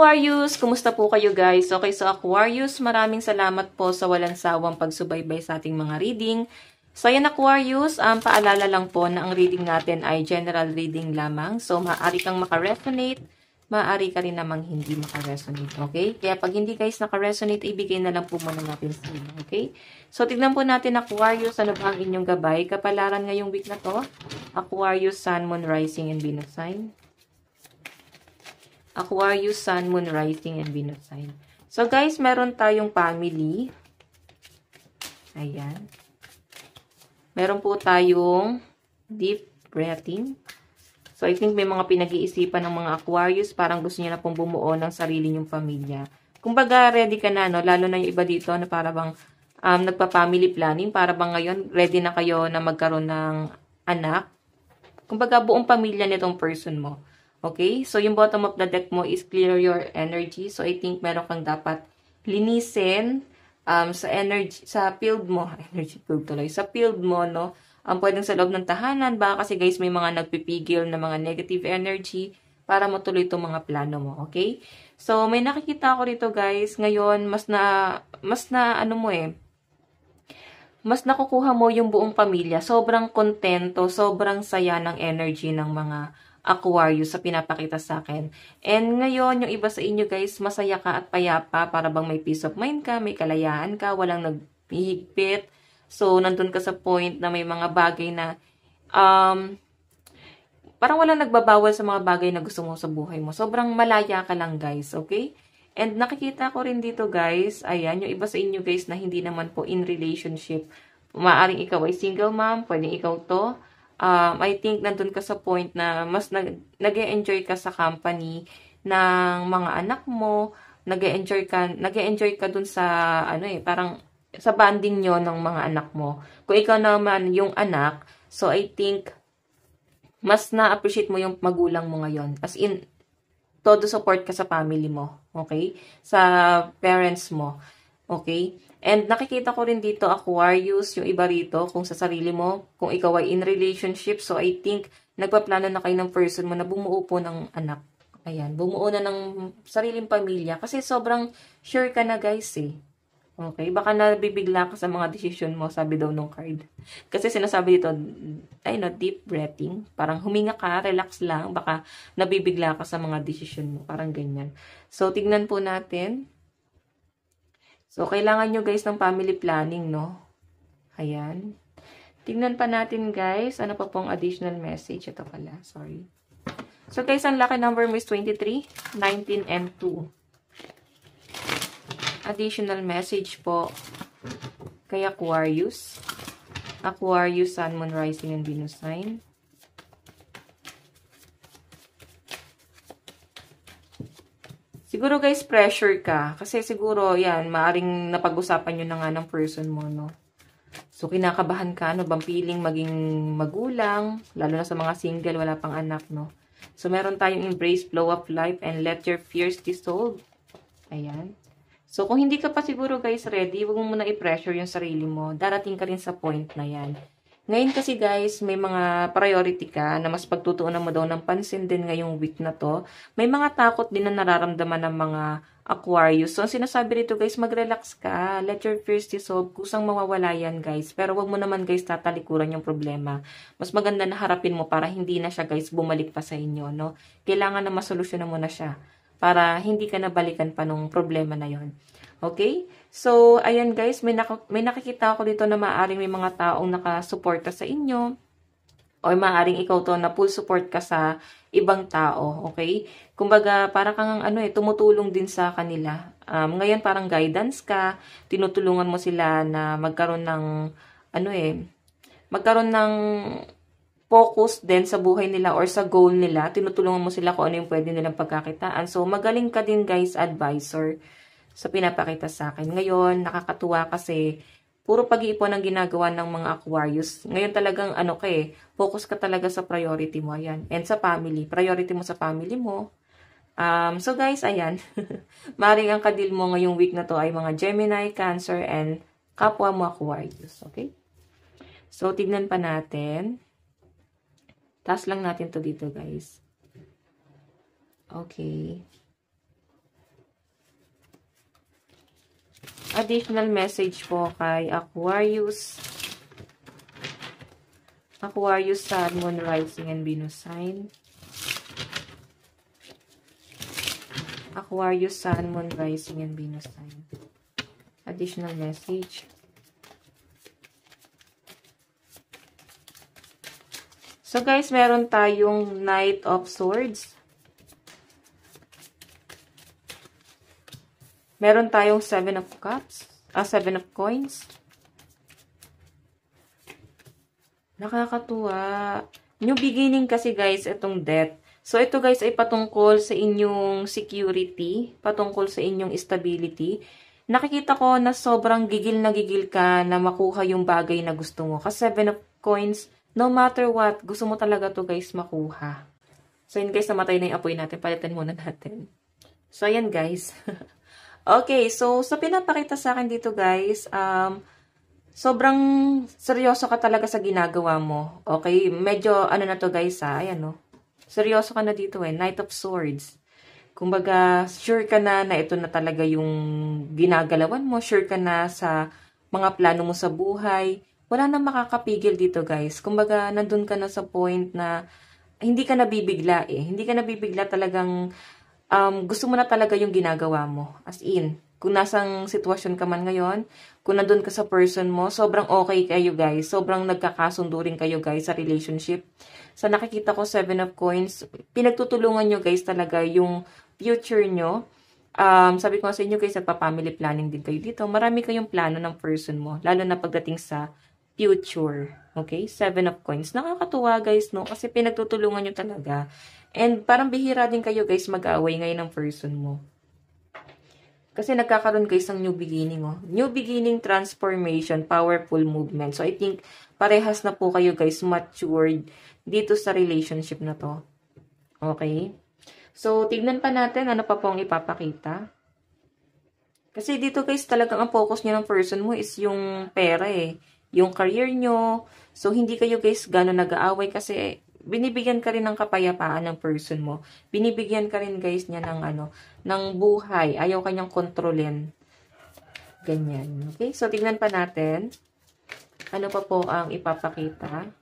Aquarius! Kumusta po kayo guys? Okay, so Aquarius, maraming salamat po sa walang sawang pagsubaybay sa ating mga reading. So yan Aquarius, paalala lang po na ang reading natin ay general reading lamang. So maaari kang makaresonate, maaari ka rin namang hindi makaresonate. Okay? Kaya pag hindi guys nakaresonate, ibigay na lang po muna natin sa inyo. Okay? So tignan po natin Aquarius, ano ba ang inyong gabay? Kapalaran ngayong week na to. Aquarius, Sun, Moon, Rising, and Venus sign. Aquarius, Sun, Moon, Rising, and Venus sign. So, guys, meron tayong family. Ayan. Meron po tayong deep breathing. So, I think may mga pinag-iisipan ng mga Aquarius. Parang gusto niya na pong bumuo ng sarili niyong pamilya. Kumbaga, ready ka na, no? Lalo na yung iba dito na para bang nagpa-family planning. Para bang ngayon, ready na kayo na magkaroon ng anak. Kumbaga, buong pamilya nitong person mo. Okay? So, yung bottom of the deck mo is clear your energy. So, I think meron kang dapat linisin sa energy, sa field mo. Energy field tuloy. Sa field mo, no? Pwedeng sa loob ng tahanan. Baka kasi guys, may mga nagpipigil na mga negative energy para matuloy itong mga plano mo. Okay? So, may nakikita ako rito guys. Ngayon, mas nakukuha mo yung buong pamilya. Sobrang kontento, sobrang saya ng energy ng mga Aquarius sa pinapakita sa akin. And ngayon, yung iba sa inyo guys, masaya ka at payapa, para bang may peace of mind ka, may kalayaan ka, walang naghihigpit. So, nandun ka sa point na may mga bagay na, parang walang nagbabawal sa mga bagay na gusto mo sa buhay mo. Sobrang malaya ka lang guys, okay? And nakikita ko rin dito guys, ayan, yung iba sa inyo guys na hindi naman po in relationship. Maaaring ikaw ay single mom, pwedeng ikaw to. I think nandun ka sa point na mas nag-e-enjoy ka sa company ng mga anak mo, nag-e-enjoy ka dun sa, parang sa bonding nyo ng mga anak mo. Kung ikaw naman yung anak, so I think, mas na-appreciate mo yung magulang mo ngayon. As in, todo support ka sa family mo, okay? Sa parents mo, okay? And nakikita ko rin dito, Aquarius, yung iba rito, kung sa sarili mo, kung ikaw ay in relationship, so I think, nagpaplano na kayo ng person mo na bumuo po ng anak. Ayan, bumuo na ng sariling pamilya. Kasi sobrang sure ka na guys eh. Okay, baka nabibigla ka sa mga decision mo, sabi daw nung card. Kasi sinasabi dito, deep breathing. Parang huminga ka, relax lang, baka nabibigla ka sa mga decision mo. Parang ganyan. So, tignan po natin. So, kailangan nyo guys ng family planning, no? Ayan. Tingnan pa natin guys. Ano pa pong additional message? Ito pala. Sorry. So, guys, ang lucky number mo is 23, 19, and 2. Additional message po kay Aquarius. Aquarius, Sun, Moon, Rising, and Venus sign. Siguro guys, pressure ka. Kasi siguro, yan, maaring napag-usapan nyo na nga ng person mo, no? So, kinakabahan ka, no? Bang feeling maging magulang, lalo na sa mga single, wala pang anak, no? So, meron tayong embrace, flow of life, and let your fears dissolve. Ayan. So, kung hindi ka pa siguro guys ready, huwag mo muna i-pressure yung sarili mo. Darating ka rin sa point na yan. Ngayon kasi guys, may mga priority ka na mas pagtutuunan mo daw ng pansin din ngayong week na to. May mga takot din na nararamdaman ng mga Aquarius. So, ang sinasabi rito guys, mag-relax ka. Let your fears dissolve. Kusang mawawala yan guys. Pero wag mo naman guys tatalikuran yung problema. Mas maganda na harapin mo para hindi na siya guys bumalik pa sa inyo, no? Kailangan na masolusyonan mo na siya para hindi ka na balikan pa nung problema na yon. Okay? So, ayan guys, may nakikita ako dito na maaaring may mga taong nakasuporta sa inyo or maaaring ikaw to na full support ka sa ibang tao, okay? Kumbaga, para kang tumutulong din sa kanila. Ngayon parang guidance ka, tinutulungan mo sila na magkaroon ng magkaroon ng focus din sa buhay nila or sa goal nila. Tinutulungan mo sila kung ano yung pwede nilang pagkakitaan. So, magaling ka din guys, advisor sa pinapakita sa akin. Ngayon, nakakatuwa kasi puro pag-iipon ang ginagawa ng mga Aquarius. Ngayon talagang focus ka talaga sa priority mo. Ayan. And sa family. Priority mo sa family mo. So guys, ayan. Maring ang kadil mo ngayong week na to ay mga Gemini, Cancer, and kapwa mo Aquarius. Okay? So, tignan pa natin. Taas lang natin to dito guys. Okay. additional message po kay Aquarius. Aquarius, Sun, Moon, Rising, and Venus sign. Aquarius, Sun, Moon, Rising, and Venus sign. Additional message. So guys, meron tayong Knight of Swords. Meron tayong 7 of Cups. 7 of Coins. Nakakatuwa. New beginning kasi guys, itong Death. So ito guys ay patungkol sa inyong security. Patungkol sa inyong stability. Nakikita ko na sobrang gigil na gigil ka na makuha yung bagay na gusto mo. Kasi 7 of Coins, no matter what, gusto mo talaga to guys makuha. So yun guys, namatay na yung apoy natin. Palitan muna natin. So ayan guys. Okay, so sa pinapakita sa akin dito guys, sobrang seryoso ka talaga sa ginagawa mo. Okay, medyo ano na to guys ayan no. Seryoso ka na dito Knight of Swords. Kumbaga, sure ka na ito na talaga yung ginagalawan mo. Sure ka na sa mga plano mo sa buhay. Wala na makakapigil dito guys. Kumbaga, nandun ka na sa point na hindi ka nabibigla Hindi ka nabibigla talagang gusto mo na talaga yung ginagawa mo. As in, kung nasang sitwasyon ka man ngayon, kung nandun ka sa person mo, sobrang okay kayo guys. Sobrang nagkakasundo rin kayo guys sa relationship. Sa nakikita ko, 7 of Coins, pinagtutulungan nyo guys talaga yung future nyo. Sabi ko sa inyo guys, nagpa-family planning din kayo dito. Marami kayong plano ng person mo, lalo na pagdating sa future. Okay? 7 of Coins. Nakakatuwa guys, no? Kasi pinagtutulungan nyo talaga. And parang bihira din kayo guys mag-away ngayon ng person mo. Kasi nagkakaroon guys ng new beginning. New beginning, transformation, powerful movement. So I think parehas na po kayo guys matured dito sa relationship na to. Okay? So tignan pa natin ano pa pong ipapakita. Kasi dito guys talagang ang focus nyo ng person mo is yung pera yung career nyo. So, hindi kayo guys gano'n nag-aaway kasi binibigyan ka rin ng kapayapaan ng person mo. Binibigyan ka rin guys niya ng ng buhay. Ayaw kanyang kontrolin. Ganyan. Okay? So, tignan pa natin. Ano pa po ang ipapakita?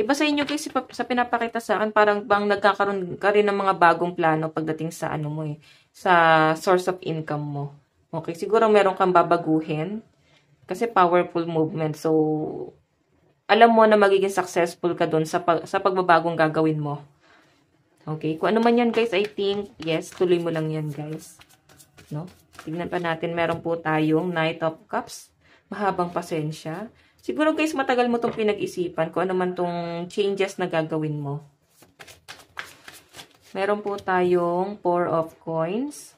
Iba sa inyo guys, sa pinapakita sa akin, parang bang nagkakaroon ka rin ng mga bagong plano pagdating sa mo sa source of income mo. Okay, siguro meron kang babaguhin kasi powerful movement. So, alam mo na magiging successful ka doon sa pagbabagong gagawin mo. Okay, kung ano man yan guys, I think, yes, tuloy mo lang yan guys. No? Tignan pa natin, meron po tayong Knight of Cups. Mahabang pasensya. Siguro guys, matagal mo itong pinag-isipan kung ano man itong changes na gagawin mo. Meron po tayong 4 of Coins.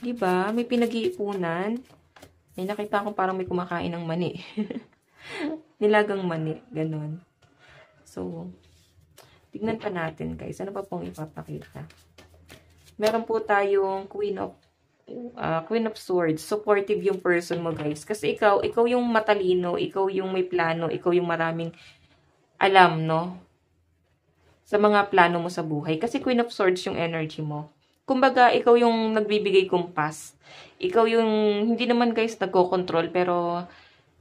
Diba? May pinag-iipunan. May nakita ko parang may kumakain ng mani. Nilagang mani. Ganon. So, tignan pa natin guys. Ano pa pong ipapakita? Meron po tayong Queen of Swords. Supportive yung person mo guys. Kasi ikaw yung matalino, ikaw yung may plano, ikaw yung maraming alam, no? Sa mga plano mo sa buhay. Kasi Queen of Swords yung energy mo. Kumbaga, ikaw yung nagbibigay kumpas. Ikaw yung, hindi naman guys nagko-control, pero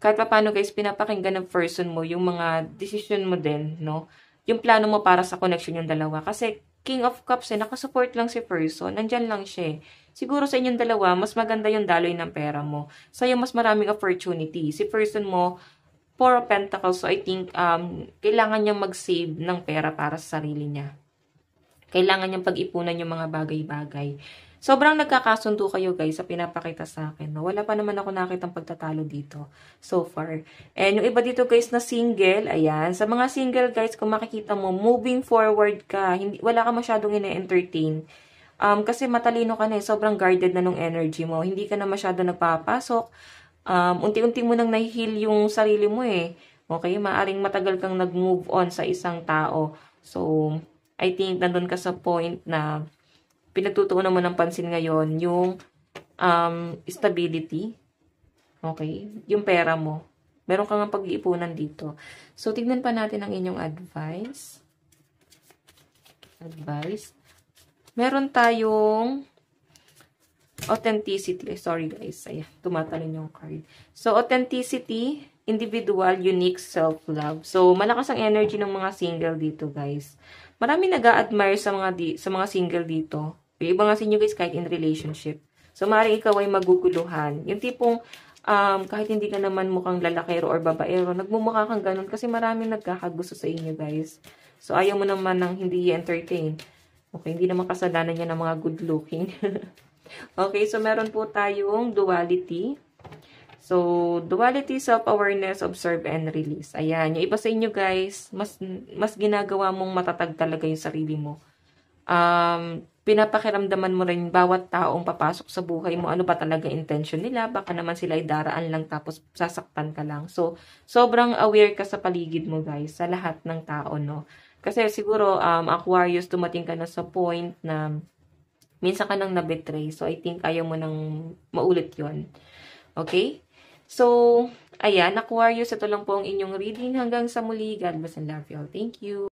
kahit pa paano guys, pinapakinggan ng person mo yung mga decision mo din, no? Yung plano mo para sa connection yung dalawa. Kasi King of Cups nakasupport lang si person, nandyan lang siya. Siguro sa inyong dalawa, mas maganda yung daloy ng pera mo. Sa'yo, mas maraming opportunity. Si person mo, 4 of Pentacles, so I think, kailangan niyang mag-save ng pera para sa sarili niya. Kailangan niyang pag-ipunan yung mga bagay-bagay. Sobrang nagkakasundo kayo guys sa pinapakita sa akin. No? Wala pa naman ako nakitang pagtatalo dito so far. And yung iba dito guys na single, ayan. Sa mga single guys, kung makikita mo, moving forward ka. Wala ka masyadong ine-entertain. Kasi matalino ka na sobrang guarded na nung energy mo. Hindi ka na masyado nagpapasok. Unti-unti mo nang nahihil yung sarili mo Okay, maaring matagal kang nag-move on sa isang tao. So, I think nandun ka sa point na pinagtutuunan mo ng pansin ngayon yung stability. Okay? Yung pera mo. Meron kang pag-iipunan dito. So, tignan pa natin ang inyong advice. advice. Meron tayong authenticity. Sorry guys. Ayan, tumatalon yung card. So, authenticity, individual, unique self-love. So, malakas ang energy ng mga single dito guys. Marami nag-a-admire sa mga single dito. Yung iba nga sa inyo guys, kahit in relationship. So, maaaring ikaw ay maguguluhan. Yung tipong, kahit hindi ka naman mukhang lalakero or babaero, nagmumukha kang ganun kasi maraming nagkakagusto sa inyo guys. So, ayaw mo naman ng hindi i-entertain. Okay, hindi naman kasalanan niya ng mga good looking. Okay, so meron po tayong duality. So, duality, self-awareness, observe, and release. Ayan, yung iba sa inyo guys, mas ginagawa mong matatag talaga yung sarili mo. Pinapakiramdaman mo rin bawat taong papasok sa buhay mo, ano ba talaga intention nila, baka naman sila ay daraan lang tapos sasaktan ka lang. So, sobrang aware ka sa paligid mo guys, sa lahat ng tao, no? Kasi siguro, Aquarius, dumating ka na sa point na minsan ka nang nabetray. So, I think ayaw mo nang maulit yon. Okay? So, ayan, Aquarius, ito lang po ang inyong reading. Hanggang sa muli, God bless and love you all. Thank you.